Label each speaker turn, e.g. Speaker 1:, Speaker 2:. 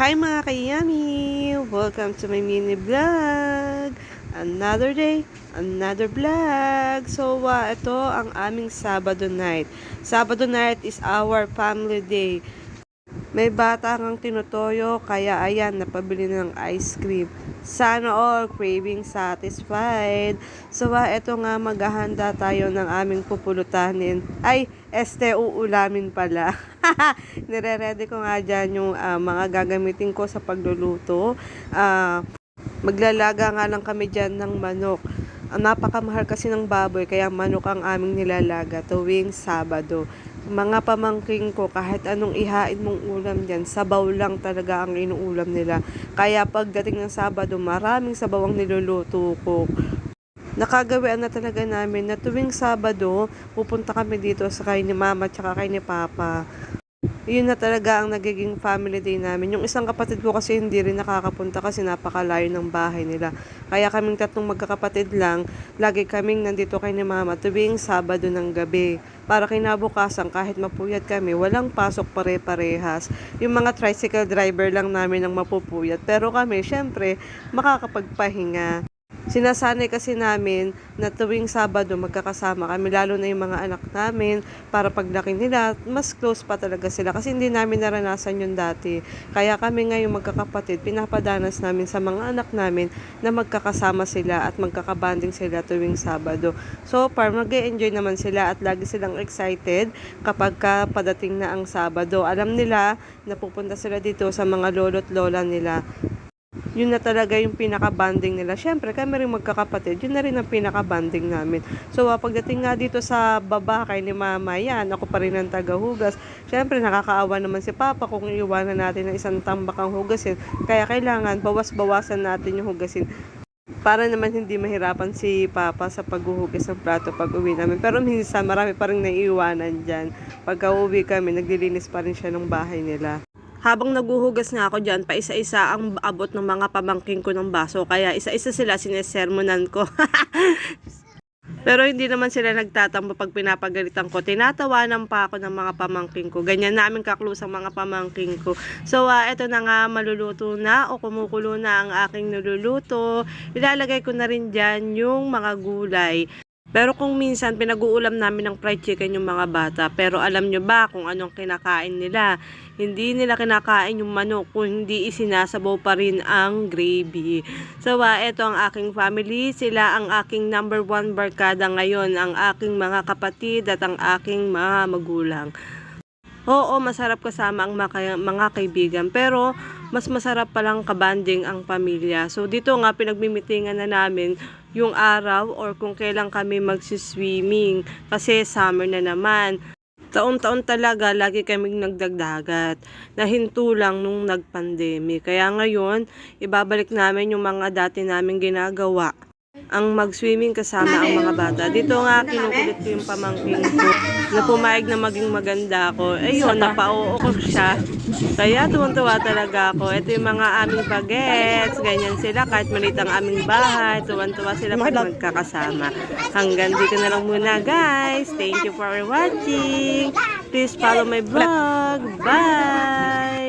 Speaker 1: Hi mga kayami! Welcome to my mini vlog! Another day, another vlog! So, ito ang aming Sabado night. Sabado night is our family day. May bata kang tinutoyo, kaya ayan, napabili ng ice cream. Sana all craving satisfied. So, ito nga, maghahanda tayo ng aming pupulutanin. Uulamin pala. Nire-ready ko nga dyan yung mga gagamitin ko sa pagluluto. Maglalaga nga lang kami dyan ng manok. Napakamahal kasi ng baboy, kaya manok ang aming nilalaga tuwing Sabado. Mga pamangking ko, kahit anong ihain mong ulam dyan, sabaw lang talaga ang inuulam nila. Kaya pagdating ng Sabado, maraming sabaw ang niluluto ko. Nakagawian na talaga namin na tuwing Sabado, pupunta kami dito sa kay ni Mama at kay ni Papa. Yun na talaga ang nagiging family day namin. Yung isang kapatid ko kasi hindi rin nakakapunta kasi napakalayo ng bahay nila. Kaya kaming tatlong magkakapatid lang, lagi kaming nandito kay ni Mama tuwing Sabado ng gabi. Para kinabukasan kahit mapuyat kami, walang pasok pare-parehas. Yung mga tricycle driver lang namin ang mapupuyat. Pero kami, syempre, makakapagpahinga. Sinasanay kasi namin na tuwing Sabado magkakasama kami, lalo na yung mga anak namin, para paglaki nila, mas close pa talaga sila kasi hindi namin naranasan yun dati. Kaya kami ngayong magkakapatid, pinapadanas namin sa mga anak namin na magkakasama sila at magkakabanding sila tuwing Sabado. So far, mag-e-enjoy naman sila at lagi silang excited kapag padating na ang Sabado. Alam nila na pupunta sila dito sa mga lolo't lola nila. Yun na talaga yung pinaka-bonding nila. Syempre, kami rin magkakapatid, yun na rin ang pinaka-bonding namin. So, pagdating nga dito sa baba kay ni Mama, yan, ako pa rin ang tagahugas. Syempre, nakakaawa naman si Papa kung iiwanan natin ng isang tambak ang hugasin. Kaya kailangan, bawas-bawasan natin yung hugasin. Para naman hindi mahirapan si Papa sa paghuhugas ng plato pag uwi namin. Pero minsan, marami pa rin naiiwanan dyan. Pagka uwi kami, naglilinis pa rin siya ng bahay nila. Habang naguhugas nga ako dyan, pa isa-isa ang abot ng mga pamangking ko ng baso. Kaya isa-isa sila sinesermonan ko. Pero hindi naman sila nagtatampo pag pinapagalitan ko. Tinatawanan pa ako ng mga pamangking ko. Ganyan namin kaklose ang mga pamangking ko. So, eto na nga, maluluto na o kumukulo na ang aking niluluto. Ilalagay ko na rin dyan yung mga gulay. Pero kung minsan pinag-uulam namin ng fried chicken yung mga bata, pero alam nyo ba kung anong kinakain nila? Hindi nila kinakain yung manok kung hindi isinasabaw pa rin ang gravy. So, ito ang aking family. Sila ang aking number 1 barkada ngayon, ang aking mga kapatid at ang aking mga magulang. Oo, masarap kasama ang mga kaibigan, pero mas masarap palang kabanding ang pamilya. So, dito nga pinagmimitingan na namin yung araw or kung kailan kami magsiswimming kasi summer na naman. Taon-taon talaga, lagi kaming nagdagdagat. Nahinto lang nung nag-pandemic. Kaya ngayon, ibabalik namin yung mga dati naming ginagawa. Ang mag-swimming kasama ang mga bata. Dito nga, kinukulit ko yung pamangking ko na pumayag na maging maganda ako. Ayun, napao ko siya. Kaya tuwang-tuwa talaga ako. Ito yung mga aming bagets. Ganyan sila. Kahit maliit ang aming bahay, tuwang-tuwa sila pag magkakasama. Hanggang dito na lang muna, guys. Thank you for watching. Please follow my vlog. Bye!